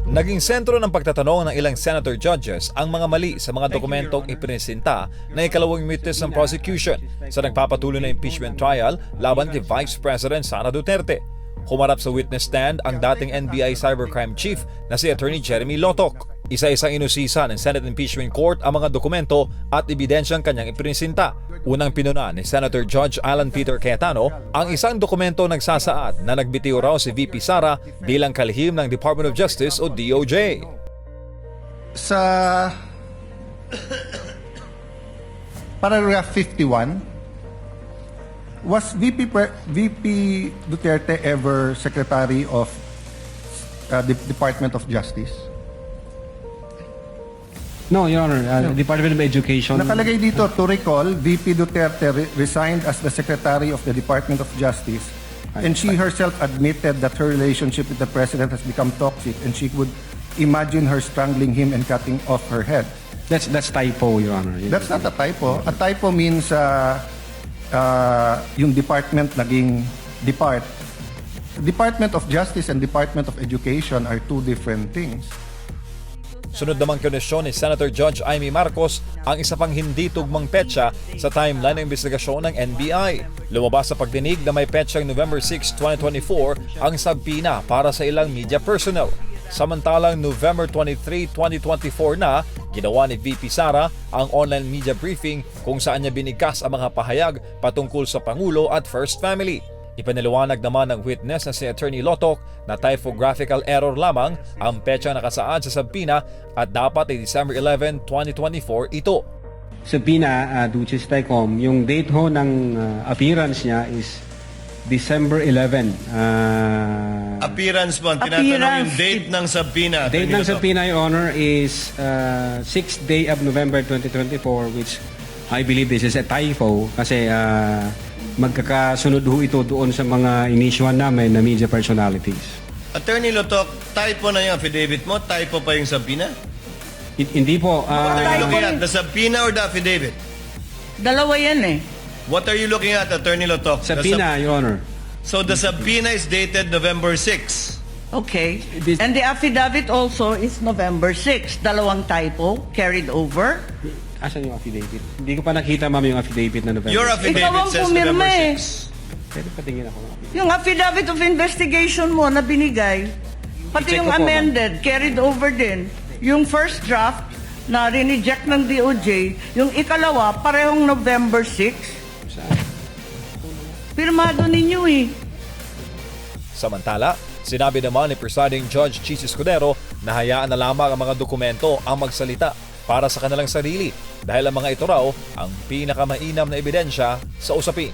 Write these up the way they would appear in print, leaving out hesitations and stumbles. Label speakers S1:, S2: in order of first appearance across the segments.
S1: Naging sentro ng pagtatanong ng ilang senator judges ang mga mali sa mga dokumentong ipresenta na ikalawang witness ng prosecution sa nagpapatuloy na impeachment trial laban kay Vice President Sara Duterte. Humarap sa witness stand ang dating NBI Cybercrime Chief na si Attorney Jeremy Lotoc. Isa-isang inusisa ng Senate Impeachment Court ang mga dokumento at ebidensyang kanyang ipresenta. Unang pinuna ni Senator Judge Alan Peter Cayetano ang isang dokumento nagsasaad na nagbitiw raw si VP Sara bilang kalihim ng Department of Justice o DOJ.
S2: Sa paragraph 51, was VP Duterte ever Secretary of the Department of Justice?
S3: No, Your Honor. Department of Education.
S2: Nakalagay dito, to recall, VP Duterte resigned as the Secretary of the Department of Justice, and she herself admitted that her relationship with the President has become toxic, and she would imagine her strangling him and cutting off her head.
S3: That's typo, Your Honor.
S2: That's not a typo. A typo means yung department naging depart. Department of Justice and Department of Education are two different things.
S1: Sunod namang kondisyon ni Senator Judge Amy Marcos ang isa pang hindi tugmang petsa sa timeline ng investigasyon ng NBI. Lumabas sa pagdinig na may petsang November 6, 2024 ang sabina para sa ilang media personnel. Samantalang November 23, 2024 na, ginawa ni VP Sara ang online media briefing kung saan niya binigkas ang mga pahayag patungkol sa Pangulo at First Family. Ipinaliwanag naman ng witness na si Attorney Lotoc na typographical error lamang ang petsa nakasaad sa sabina at dapat ay December 11, 2024 ito.
S3: Sabina, Duces Tecom, yung date ho ng appearance niya is December 11.
S4: Appearance po, ang tinatanong yung date ng sabina.
S3: Date ng sabina, Your Honor, is 6th day of November 2024, which I believe this is a typo kasi magkakasunod ho ito doon sa mga inisyuhan namin na media personalities.
S4: Attorney Lotoc, typo na yung affidavit mo? Typo pa yung sabina?
S3: Hindi po.
S4: What are you looking at? The sabina or the affidavit?
S5: Dalawa yan eh.
S4: What are you looking at, Attorney Lotoc?
S3: Sabina, Your Honor.
S4: So the sabina is dated November 6.
S5: Okay. And the affidavit also is November 6. Dalawang typo carried over.
S3: Asan yung affidavit? Hindi ko pa nakita, ma'am, yung affidavit na November.
S4: Your
S5: Ikaw
S4: affidavit
S5: ang
S4: says
S5: pumirma
S4: November
S5: eh.
S4: 6.
S3: Pwede patingin ako.
S5: Yung affidavit of investigation mo na binigay, pati
S3: I-check
S5: yung
S3: ko po,
S5: amended, carried over din. Yung first draft na rineject ng DOJ, yung ikalawa, parehong November 6.
S3: Saan?
S5: Pirmado ninyo eh.
S1: Samantala, sinabi naman ni Presiding Judge Chis Escudero na hayaan na lamang ang mga dokumento ang magsalita para sa kanilang sarili dahil ang mga ito raw ang pinakamainam na ebidensya sa usapin.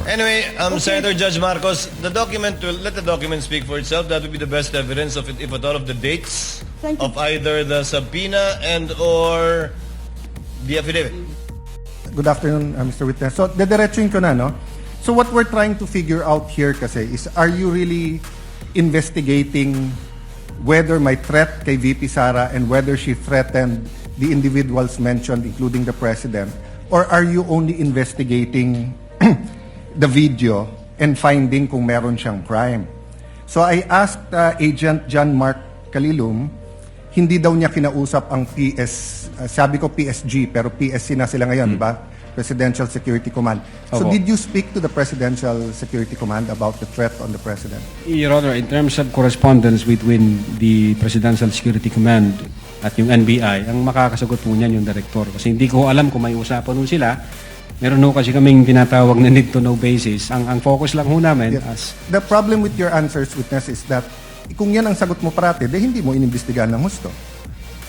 S4: Anyway, Senator Judge Marcos, let the document speak for itself. That would be the best evidence of it, if at all, of the dates of either the subpoena and or the affidavit.
S2: Good afternoon, Mr. Witness. So, dediretsuin ko na, no? So, what we're trying to figure out here kasi is, are you really investigating whether may threat kay VP Sara and whether she threatened the individuals mentioned, including the President? Or are you only investigating the video and finding kung meron siyang crime? So, I asked Agent John Mark Calilum, hindi daw niya kinausap ang sabi ko PSG, pero PSC na sila ngayon, di ba? Presidential Security Command. So
S3: Opo.
S2: did you speak to the Presidential Security Command about the threat on the President?
S3: Your Honor, in terms of correspondence between the Presidential Security Command at yung NBI, ang makakasagot po niyan yung director. Kasi hindi ko alam kung may usapan nun sila. Meron ho kasi kaming tinatawag na need to know basis. Ang focus lang ho namin
S2: Yeah.
S3: as...
S2: The problem with your answers, witness, is that kung yan ang sagot mo parati, hindi mo inimbestigahan ng husto.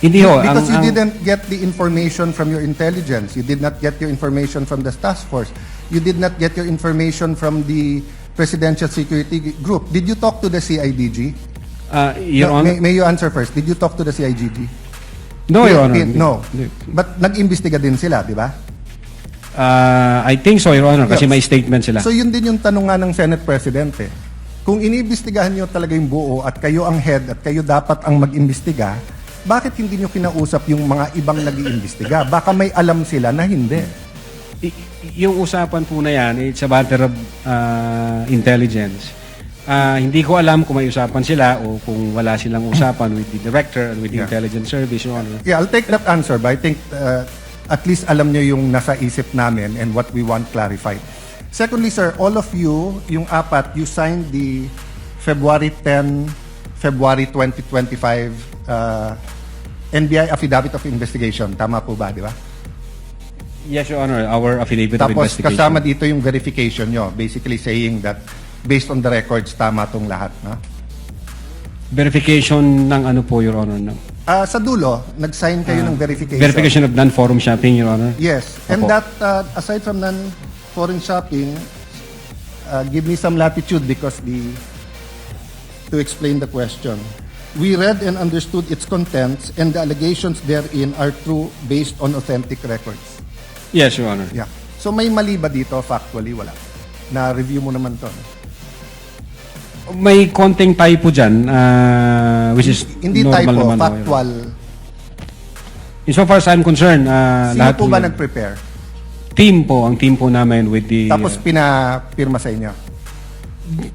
S3: Hindi ho.
S2: Because you didn't get the information from your intelligence. You did not get your information from the task force. You did not get your information from the Presidential Security Group. Did you talk to the CIDG?
S3: Your
S2: No,
S3: Honor...
S2: may you answer first. Did you talk to the CIDG?
S3: No, Your Honor.
S2: No. But nag-imbestiga din sila, di ba?
S3: I think so, Your Honor, kasi may statement sila.
S2: So yun din yung tanong nga ng Senate President eh. Kung iniimbestigahan nyo talaga yung buo at kayo ang head at kayo dapat ang mag-imbestiga, bakit hindi nyo kinausap yung mga ibang nag-iimbestiga? Baka may alam sila na hindi.
S3: Yung usapan po na yan, it's a matter of intelligence. Hindi ko alam kung may usapan sila o kung wala silang usapan with the director and with the intelligence service, Your Honor.
S2: Yeah, I'll take that answer, but I think at least alam nyo yung nasa isip namin and what we want clarified. Secondly, sir, all of you, yung apat, you signed the February 10, February 2025 NBI Affidavit of Investigation. Tama po ba, di ba?
S3: Yes, Your Honor, our affidavit of
S2: Tapos
S3: investigation.
S2: kasama dito yung verification nyo, basically saying that based on the records, tama tong lahat. No?
S3: Verification ng ano po, Your Honor?
S2: Sa dulo, nag-sign kayo ng verification.
S3: Verification of non-forum shopping, Your Honor?
S2: Yes. And
S3: Opo.
S2: that, aside from non-foreign shopping, give me some latitude because to explain the question. We read and understood its contents and the allegations therein are true based on authentic records.
S3: Yes, Your Honor.
S2: Yeah. So may mali ba dito? Factually, wala. Na-review mo naman to.
S3: May konting typo dyan, which is
S2: Hindi
S3: normal
S2: typo,
S3: naman, Your Honor.
S2: factual.
S3: Insofar as I'm concerned,
S2: Sino
S3: lahat
S2: po ba
S3: yun.
S2: nag-prepare?
S3: Ang team po namin with the...
S2: Tapos pinapirma sa inyo?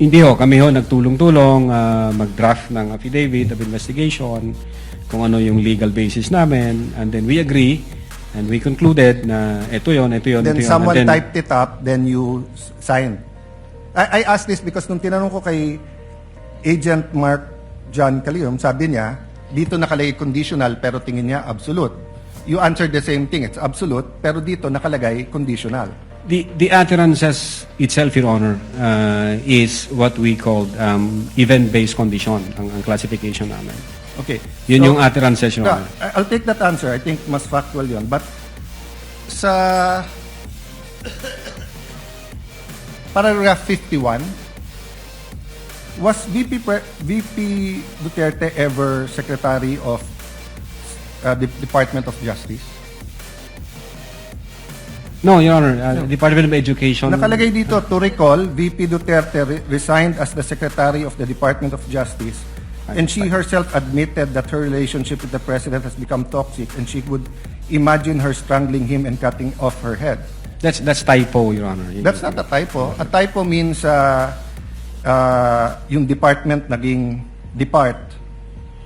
S3: Hindi ho, kami ho nagtulong-tulong, mag-draft ng affidavit of investigation, kung ano yung legal basis namin, and then we agree, and we concluded na ito yun.
S2: Then someone typed it up, then you signed. I asked this because nung tinanong ko kay Agent Mark John Calium, sabi niya, dito nakalagay conditional pero tingin niya absolute. You answered the same thing, it's absolute, pero dito nakalagay conditional.
S3: The utterances itself, Your Honor, is what we called event-based condition, ang classification namin.
S2: Okay.
S3: Yun yung utterances, Your
S2: Yeah,
S3: Honor.
S2: I'll take that answer. I think mas factual yun. But sa paragraph 51, was VP Duterte ever Secretary of the Department of Justice?
S3: No, Your Honor, Department of Education...
S2: Nakalagay dito, to recall, VP Duterte resigned as the Secretary of the Department of Justice and she herself admitted that her relationship with the President has become toxic and she would imagine her strangling him and cutting off her head.
S3: That's typo, Your Honor.
S2: That's not a typo. A typo means yung department naging depart.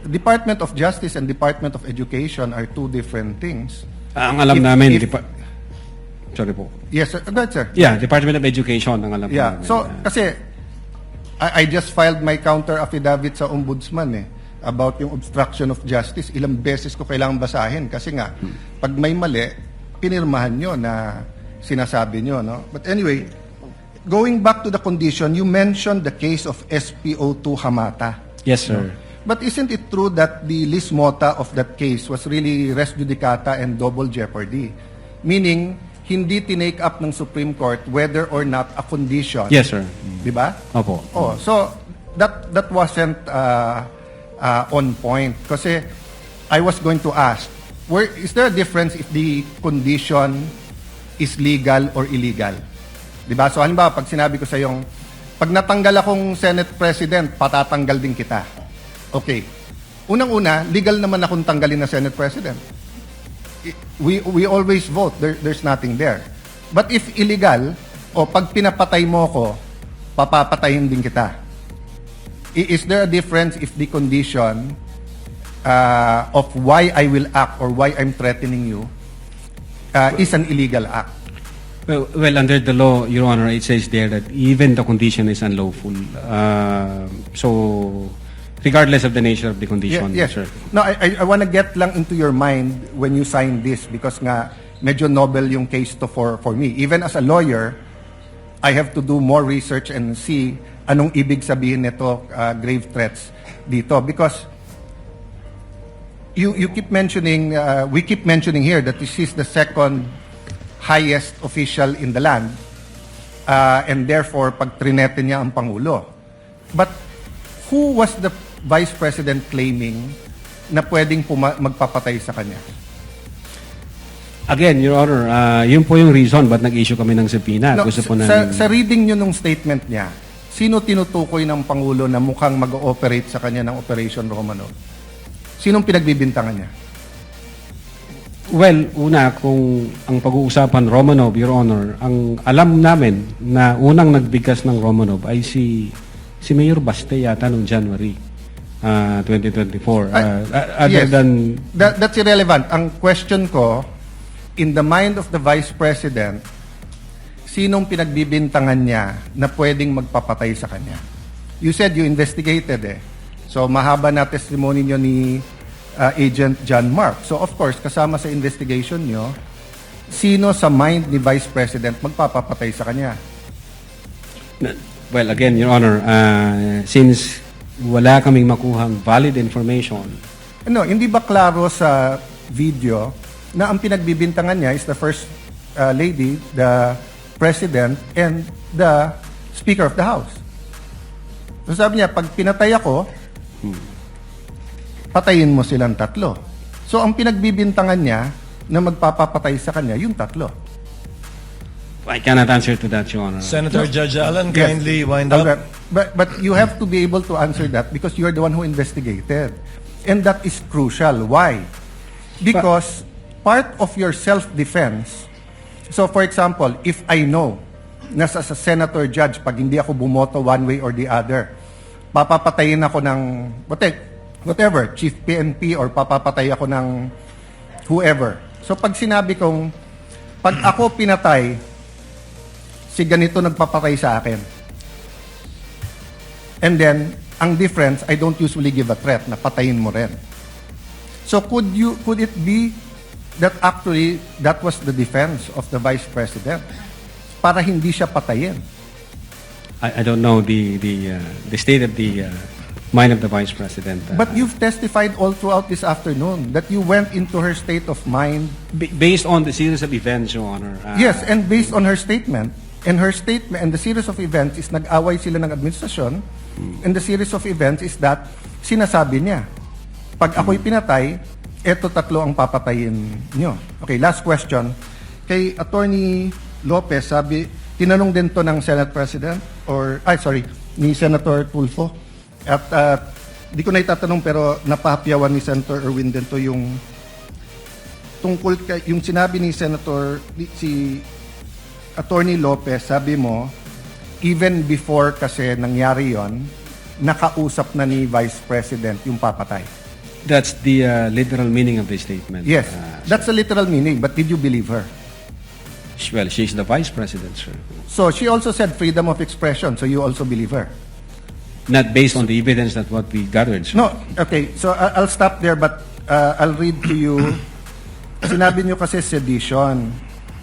S2: Department of Justice and Department of Education are two different things.
S3: Ang alam
S2: If-
S3: namin...
S2: if-
S3: Sorry po.
S2: Yes, sir. Go ahead, sir.
S3: Yeah, Department of Education ang alam
S2: Yeah.
S3: namin.
S2: So, kasi, I just filed my counter affidavit sa ombudsman about yung obstruction of justice. Ilang beses ko kailangan basahin kasi nga, pag may mali, pinirmahan nyo na sinasabi nyo. No? But anyway, going back to the condition, you mentioned the case of SPO2 Hamata.
S3: Yes, sir.
S2: But isn't it true that the lis mota of that case was really res judicata and double jeopardy? Meaning, hindi tinake up ng Supreme Court whether or not a condition.
S3: Yes, sir.
S2: Di ba?
S3: Opo.
S2: Oh, so that wasn't on point kasi I was going to ask, is there a difference if the condition is legal or illegal? Di ba? So halimbawa, pag sinabi ko sa yung pag natanggal akong Senate President, patatanggal din kita. Okay. Unang-una, legal naman akong tanggalin na Senate President. We always vote. There's nothing there. But if illegal, o pag pinapatay mo ko, papapatayin din kita. Is there a difference if the condition of why I will act or why I'm threatening you is an illegal act?
S3: Well, under the law, Your Honor, it says there that even the condition is unlawful. So, regardless of the nature of the condition,
S2: Yes.
S3: sir.
S2: No, I want to get lang into your mind when you sign this because nga medyo novel yung case to for me. Even as a lawyer, I have to do more research and see anong ibig sabihin nito grave threats dito because you keep mentioning we keep mentioning here that this is the second highest official in the land and therefore pag trinete niya ang pangulo. But who was the Vice President claiming na pwedeng magpapatay sa kanya?
S3: Again, Your Honor, yun po yung reason ba't nag-issue kami ng subpoena.
S2: No,
S3: Gusto po
S2: sa
S3: namin...
S2: reading nyo nung statement niya, sino tinutukoy ng Pangulo na mukhang mag-ooperate sa kanya ng Operation Romanov? Sinong pinagbibintangan niya?
S3: Well, una, kung ang pag-uusapan Romanov, Your Honor, ang alam namin na unang nagbigkas ng Romanov ay si si Mayor Baste yata noong January 2024. Other
S2: Yes.
S3: than
S2: That's irrelevant. Ang question ko, in the mind of the Vice President, sinong pinagbibintangan niya na pwedeng magpapatay sa kanya? You said you investigated eh. So mahaba na testimony niyo ni Agent John Mark. So of course, kasama sa investigation niyo, sino sa mind ni Vice President magpapapatay sa kanya?
S3: well, again, Your Honor, since wala kaming makuhang valid information,
S2: Ano, hindi ba klaro sa video na ang pinagbibintangan niya is the First Lady, the President, and the Speaker of the House? So sabi niya, pag pinatay ako, patayin mo silang tatlo. So ang pinagbibintangan niya na magpapapatay sa kanya, yung tatlo.
S3: I cannot answer to that, Your Honor.
S4: Senator Judge Allen,
S2: Yes.
S4: kindly wind up.
S2: Okay. But you have to be able to answer that because you're the one who investigated. And that is crucial. Why? Because part of your self-defense, so for example, if I know na sa senator judge, pag hindi ako bumoto one way or the other, papapatayin ako ng whatever, chief PNP or papapatay ako ng whoever. So pag sinabi kong, pag ako pinatay, si ganito nagpapatay sa akin. And then, ang difference, I don't usually give a threat na patayin mo rin. So could it be that actually that was the defense of the Vice President para hindi siya patayin?
S3: I don't know the state of the mind of the Vice President.
S2: But you've testified all throughout this afternoon that you went into her state of mind.
S3: Based on the series of events, Your Honor.
S2: Yes, and based on her statement, and the series of events is nag-away sila ng administrasyon, and the series of events is that sinasabi niya, pag ako'y pinatay, eto tatlo ang papatayin niyo. Okay, last question. Kay Attorney Lopez, tinanong din to ng Senate President, ni Senator Tulfo. At di ko na itatanong pero napahapyawan ni Senator Erwin din to yung tungkol yung sinabi ni si Attorney Lopez, sabi mo, even before kasi nangyari yon, nakausap na ni Vice President yung papatay.
S3: That's the literal meaning of the statement.
S2: Yes, that's the literal meaning, but did you believe her?
S3: Well, she's the Vice President, sir.
S2: So she also said freedom of expression, so you also believe her?
S3: Not based on the evidence that what we gathered, sir.
S2: No, okay, so I'll stop there, but I'll read to you. Sinabi niyo kasi sedition.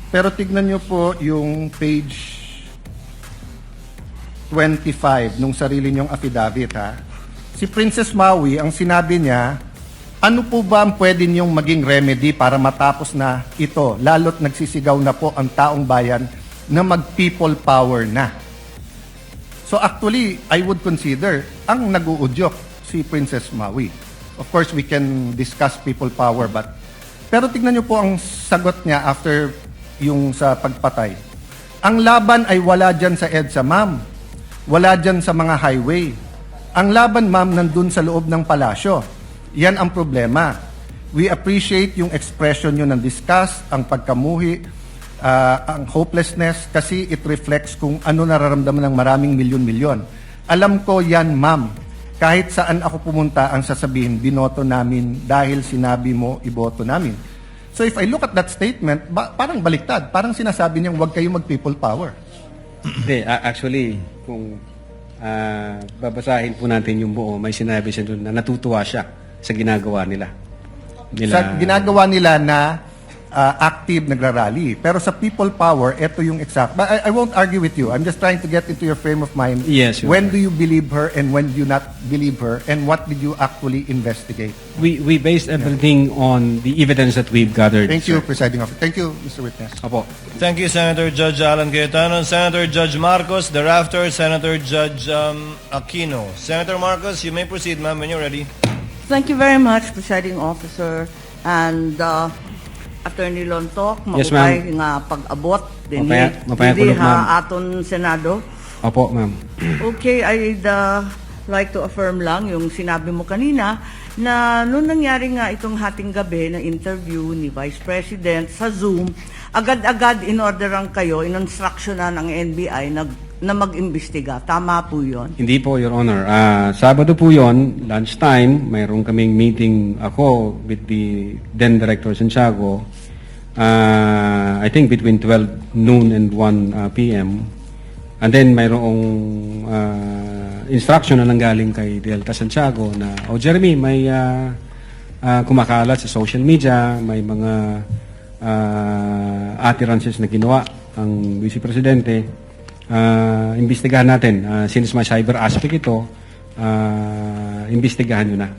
S2: Pero tignan niyo po yung page 25 nung sarili niyong affidavit, ha. Si Princess Maui, ang sinabi niya, ano po ba ang pwede niyong maging remedy para matapos na ito, lalo't nagsisigaw na po ang taong bayan na mag-people power na. So actually, I would consider ang nag-uudyok si Princess Maui. Of course, we can discuss people power, pero tignan niyo po ang sagot niya after yung sa pagpatay. Ang laban ay wala dyan sa EDSA, ma'am. Wala dyan sa mga highway. Ang laban, ma'am, nandun sa loob ng palasyo. Yan ang problema. We appreciate yung expression nyo ng disgust, ang pagkamuhi, ang hopelessness, kasi it reflects kung ano nararamdaman ng maraming milyon-milyon. Alam ko yan, ma'am. Kahit saan ako pumunta, ang sasabihin, binoto namin dahil sinabi mo, iboto namin. So if I look at that statement, parang baliktad. Parang sinasabi niyang huwag kayong mag-people power.
S3: Hindi, actually, kung babasahin po natin yung buo, may sinabi siya doon na natutuwa siya sa ginagawa nila.
S2: Sa ginagawa nila na active nagrarally. Pero sa people power, ito yung exact. But I won't argue with you. I'm just trying to get into your frame of mind.
S3: Yes, Your
S2: When
S3: Honor.
S2: do you believe her and when do you not believe her? And what did you actually investigate?
S3: We based everything on the evidence that we've gathered.
S2: Thank you,
S3: sir.
S2: Presiding Officer. Thank you, Mr. Witness.
S3: Opo.
S4: Thank you, Senator Judge Alan Cayetano. Senator Judge Marcos, thereafter, Senator Judge Aquino. Senator Marcos, you may proceed, ma'am, when you're ready.
S5: Thank you very much, Presiding Officer. And Attorney Lontok,
S3: Yes,
S5: maupay nga pag-abot din
S3: Mapaya
S5: dili
S3: kulog, ma'am.
S5: ha aton Senado.
S3: Opo, ma'am.
S5: Okay, I'd like to affirm lang yung sinabi mo kanina na nung nangyari nga itong hating gabi na interview ni Vice President sa Zoom, agad-agad in-orderan kayo, in-instructionan ng NBI, na mag-imbestiga. Tama po yun?
S3: Hindi po, Your Honor. Sabado po yon, lunchtime, mayroon kaming meeting ako with the then Director Santiago. I think between 12 noon and 1 p.m. And then mayroong instruction na nanggaling kay Delta Santiago na, Jeremy, may kumakalat sa social media, may mga utterances na ginawa ang Vice Presidente. Imbestigahan natin. Since may cyber aspect ito, imbestigahan nyo na.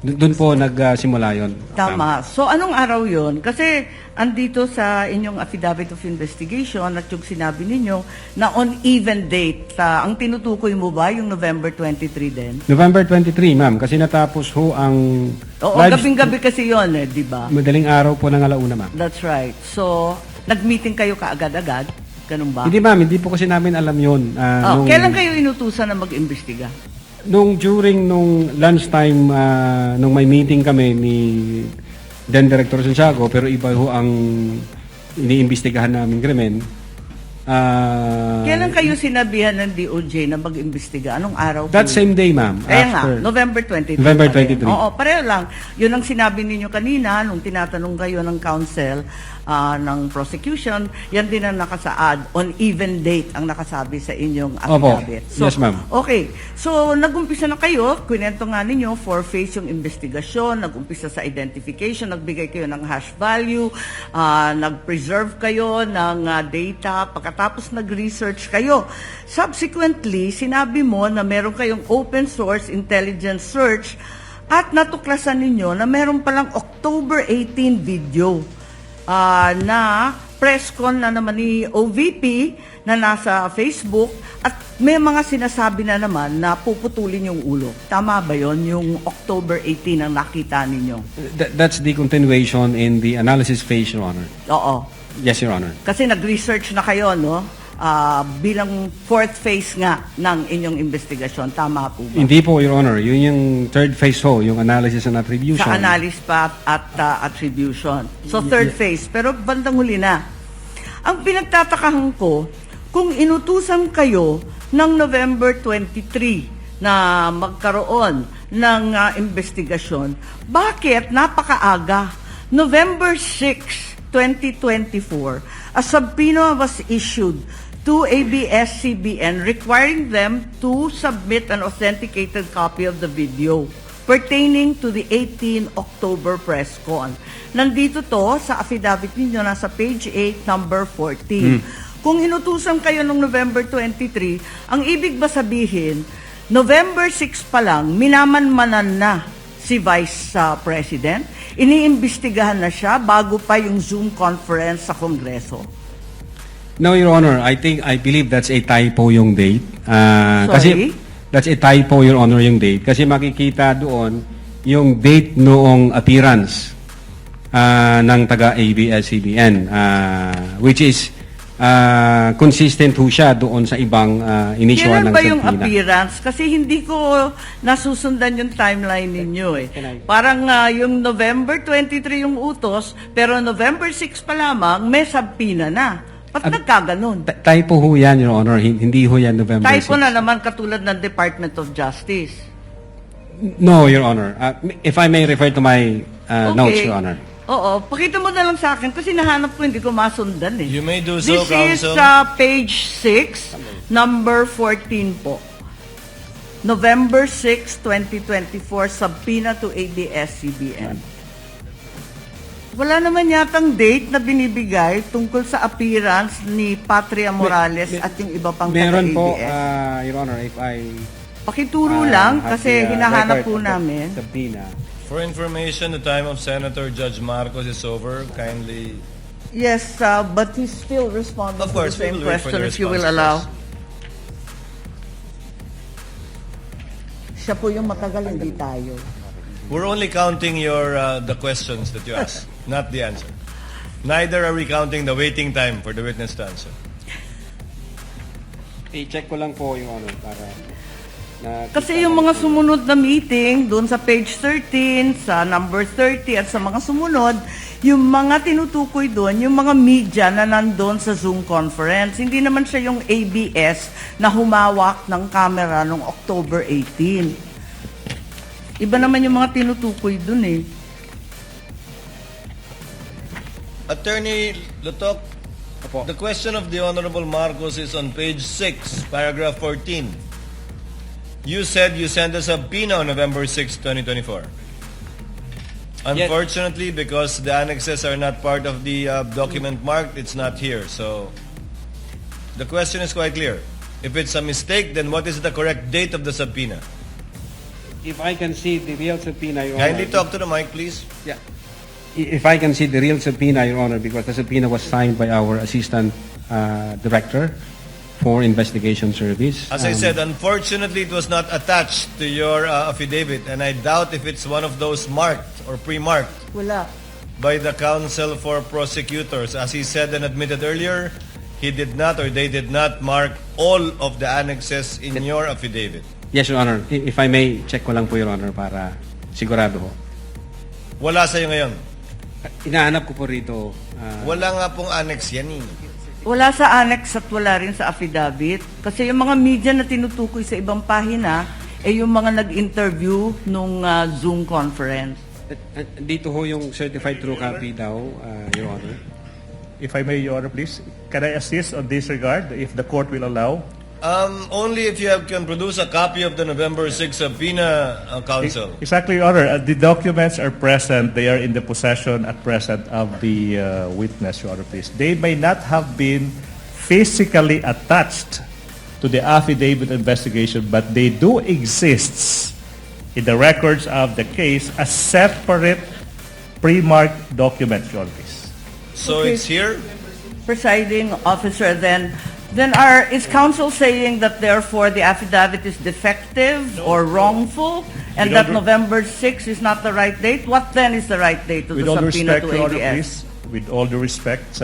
S3: Doon po nagsimula yon.
S5: Tama. So, anong araw yon? Kasi, andito sa inyong affidavit of investigation at yung sinabi ninyo na on even date. Ang tinutukoy mo ba yung November 23 din?
S3: November 23, ma'am. Kasi natapos ho ang...
S5: Oo, gabing-gabi kasi yon di ba?
S3: Madaling araw po ng alauna, ma'am.
S5: That's right. So, nag-meeting kayo kaagad-agad? Ganun ba?
S3: Hindi, ma'am. Hindi po kasi namin alam yun.
S5: Kailan kayo inutusan na mag-imbestiga?
S3: During lunchtime, nung may meeting kami ni then Director Santiago, pero iba ho ang iniimbestigahan namin krimen.
S5: Kailan kayo sinabihan ng DOJ na mag-imbestiga? Anong araw?
S3: That same day, ma'am.
S5: Kaya nga, November 23.
S3: November
S5: pa rin.
S3: 23.
S5: Oo, pareho lang. Yun ang sinabi ninyo kanina nung tinatanong kayo ng counsel ng prosecution. Yan din ang nakasaad. On even date ang nakasabi sa inyong affidavit.
S3: Opo. Yes, ma'am.
S5: Okay. So, nag-umpisa na kayo. Kwento nga ninyo, four-phase yung investigasyon. Nag-umpisa sa identification. Nagbigay kayo ng hash value. Nag-preserve kayo ng data. Pagkatapos nag-research kayo. Subsequently, sinabi mo na meron kayong open source intelligence search at natuklasan ninyo na meron palang October 18 video na press con na naman ni OVP na nasa Facebook at may mga sinasabi na naman na puputulin yung ulo. Tama ba yon yung October 18 ang nakita ninyo?
S3: That's the continuation in the analysis phase, Your Honor.
S5: Oo.
S3: Yes, Your Honor.
S5: Kasi nag-research na kayo, no? Bilang fourth phase nga ng inyong investigasyon. Tama po ba?
S3: Hindi po, Your Honor. Yun yung third phase ho, yung analysis and attribution.
S5: Sa analysis pa at attribution. So, third phase. Pero bandang huli na. Ang pinagtatakahan ko, kung inutusan kayo ng November 23 na magkaroon ng investigasyon, bakit napakaaga? November 6, 2024, a subpoena was issued to ABS-CBN requiring them to submit an authenticated copy of the video pertaining to the 18 October press con. Nandito to sa affidavit ninyo, nasa page 8, number 14. Kung inutusan kayo noong November 23, ang ibig ba sabihin, November 6 pa lang, minamanmanan na si Vice President? Iniimbestigahan na siya bago pa yung Zoom conference sa Kongreso?
S3: No, Your Honor. I believe that's a typo yung date.
S5: Sorry?
S3: Kasi that's a typo, Your Honor, yung date. Kasi makikita doon yung date noong appearance ng taga-ABS-CBN, which is consistent ho siya doon sa ibang initial ng
S5: Kailan ba yung
S3: subpoena.
S5: appearance? Kasi hindi ko nasusundan yung timeline ninyo eh. Parang yung November 23 yung utos, pero November 6 pa lamang, may subpoena na. Ba't nagkaganon?
S3: Typo ho yan, Your Honor. Hindi ho yan November 6.
S5: Typo na naman katulad ng Department of Justice.
S3: No, Your Honor. If I may refer to my notes, Your Honor.
S5: Oo, pakita mo na lang sa akin kasi nahanap ko, hindi ko masundan eh.
S4: You may do so,
S5: This
S4: Counsel.
S5: is page 6, number 14 po. November 6, 2024, subpoena to ABS-CBN. Wala naman yatang date na binibigay tungkol sa appearance ni Patria Morales at yung iba pang
S3: Meron po,
S5: taga-ABS.
S3: Your Honor, if I...
S5: Pakituro lang
S3: have
S5: kasi
S3: the,
S5: hinahanap
S3: record
S5: po
S3: of the
S5: namin.
S3: subpoena.
S4: For information, the time of Senator Judge Marcos is over. Kindly...
S5: Yes, but he's still responding
S4: Of
S5: to
S4: course,
S5: the same
S4: we will wait for
S5: question
S4: the
S5: if you will
S4: response
S5: allow.
S4: first.
S5: Siya po yung matagal, hindi tayo.
S4: We're only counting the questions that you asked, not the answer. Neither are we counting the waiting time for the witness to answer.
S3: I-check ko lang po yung ano para...
S5: Kasi yung mga sumunod na meeting, doon sa page 13, sa number 30, at sa mga sumunod, Yung mga tinutukoy doon, yung mga media na nandun sa Zoom conference, hindi naman siya yung ABS na humawak ng camera noong October 18. Iba naman yung mga tinutukoy doon eh.
S4: Attorney Lutok, the question of the Honorable Marcos is on page 6, paragraph 14. You said you sent a subpoena on November 6, 2024. Unfortunately, because the annexes are not part of the document marked, it's not here. So, the question is quite clear. If it's a mistake, then what is the correct date of the subpoena?
S3: If I can see the real subpoena, Your
S4: Kindly
S3: Honor.
S4: talk to the mic, please.
S3: Yeah. If I can see the real subpoena, Your Honor, because the subpoena was signed by our Assistant Director for Investigation Service.
S4: As I said, unfortunately, it was not attached to your affidavit, and I doubt if it's one of those marked or pre-marked
S5: Wala.
S4: by the counsel for prosecutors. As he said and admitted earlier, he did not or they did not mark all of the annexes in your affidavit.
S3: Yes, Your Honor. If I may, check ko lang po, Your Honor, para sigurado ho.
S4: Wala sa'yo ngayon.
S3: Inaanap ko po rito.
S4: Wala nga pong annex yan eh.
S5: Wala sa annex at wala rin sa affidavit. Kasi yung mga media na tinutukoy sa ibang pahina, yung mga nag-interview nung Zoom conference.
S3: Dito ho yung certified true copy daw, Your Honor.
S6: If I may, Your Honor, please, can I assist on this regard, if the court will allow?
S4: Only if you can produce a copy of the November 6 subpoena, counsel.
S6: Exactly, Your Honor. The documents are present. They are in the possession at present of the witness, Your Honor, please. They may not have been physically attached to the affidavit investigation, but they do exist in the records of the case as separate pre-marked documents, Your Honor, please.
S4: So
S5: Okay.
S4: it's here?
S5: Presiding officer, then is counsel saying that therefore the affidavit is defective or wrongful and
S6: With
S5: that
S6: all
S5: November 6 is not the right date? What then is the right date of
S6: With
S5: the
S6: all due
S5: subpoena
S6: respect,
S5: to
S6: Your Honor,
S5: ABS?
S6: please, with all due respect,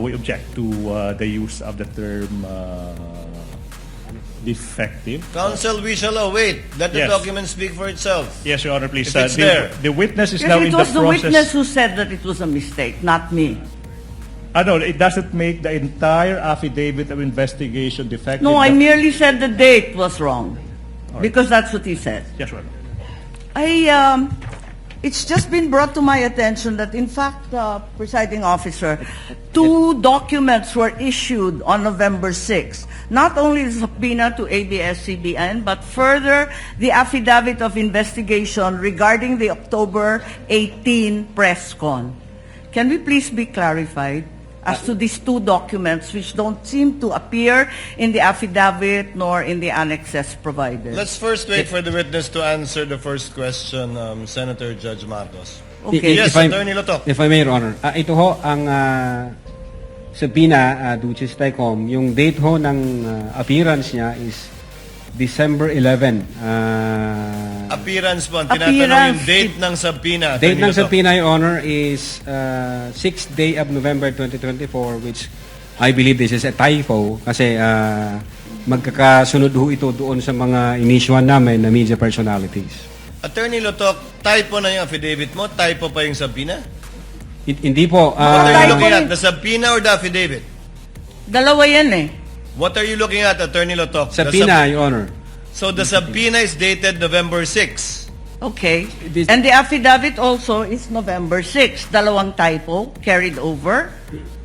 S6: we object to the use of the term defective.
S4: Counsel, we shall await. Let the
S6: Yes.
S4: document speak for itself.
S6: Yes, Your Honor, please.
S4: If it's there.
S6: The witness is
S5: Yes,
S6: now
S5: it
S6: in the
S5: was the
S6: process.
S5: witness who said that it was a mistake, not me.
S6: No, it doesn't make the entire affidavit of investigation defective.
S5: No, I merely said the date was wrong because that's what he said.
S6: Yes, Your Honor.
S5: It's just been brought to my attention that, in fact, presiding officer, 2 documents were issued on November 6. Not only the subpoena to ABS-CBN, but further the affidavit of investigation regarding the October 18 press con. Can we please be clarified as to these 2 documents which don't seem to appear in the affidavit nor in the annexes provided?
S4: Let's first wait for the witness to answer the first question, Senator Judge Marcos.
S5: Okay.
S4: Yes, Attorney Lotok.
S3: If I may, Your Honor. Ito ho, ang subpoena, Duces Tecom, yung date ho ng appearance niya is December 11.
S4: Appearance po. Ang tinatanong
S5: Appearance.
S4: yung date ng subpoena.
S3: Date
S4: Attorney
S3: ng
S4: Lotok.
S3: subpoena, Your Honor, is 6th day of November 2024, which I believe this is a typo kasi magkakasunod ho ito doon sa mga inisyuan namin na media personalities.
S4: Attorney Lotok, typo na yung affidavit mo? Typo pa yung subpoena?
S3: Hindi po.
S4: What are you
S5: typo
S4: looking
S5: rin.
S4: at? The subpoena or the affidavit?
S5: Dalawa yan eh.
S4: What are you looking at, Attorney Lotok? The
S3: Subpoena, Your Honor.
S4: So the subpoena is dated November 6.
S5: Okay.
S3: This-
S5: And the affidavit also is November 6. Dalawang typo carried over.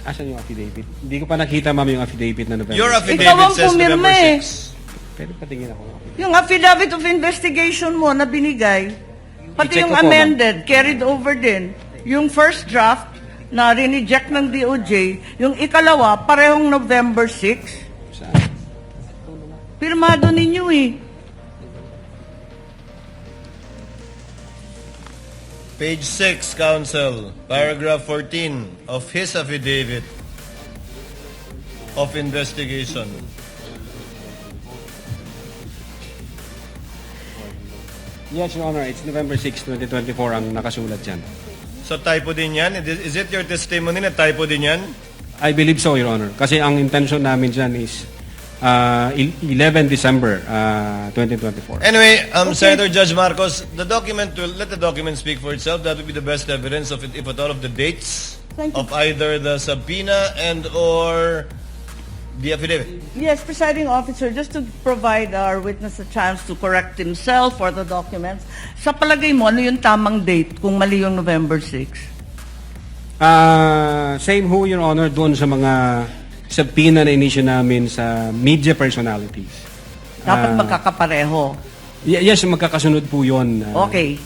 S3: Asan yung affidavit? Hindi ko pa nakita, ma'am, yung affidavit na November.
S4: Your
S5: Ikaw
S4: affidavit
S5: ang
S4: says
S5: pumirma
S4: November
S5: eh.
S4: 6.
S3: Pwede patingin ako.
S5: Yung affidavit of investigation mo na binigay, pati
S3: I-check
S5: yung
S3: ko po,
S5: amended, carried over din. Yung first draft na rineject ng DOJ, yung ikalawa, parehong November 6.
S3: Saan?
S5: Pirmado ninyo eh.
S4: Page 6, Counsel, paragraph 14 of his affidavit of investigation.
S3: Yes, Your Honor. It's November 6, 2024 ang nakasulat dyan.
S4: So typo din yan? Is it your testimony na typo din yan?
S3: I believe so, Your Honor. Kasi ang intention namin dyan is 11 December 2024.
S4: Anyway, Senator Judge Marcos, let the document speak for itself. That would be the best evidence of it, if at all, of the dates
S5: Thank you.
S4: of either the subpoena and or the affidavit.
S5: Yes, presiding officer, just to provide our witness a chance to correct himself or the documents, sa palagay mo, ano yung tamang date kung mali yung November 6?
S3: Same ho, Your Honor, doon sa mga subpoena na inisyu namin sa media personalities.
S5: Dapat magkakapareho.
S3: Yes, magkakasunod po yun.
S5: Okay.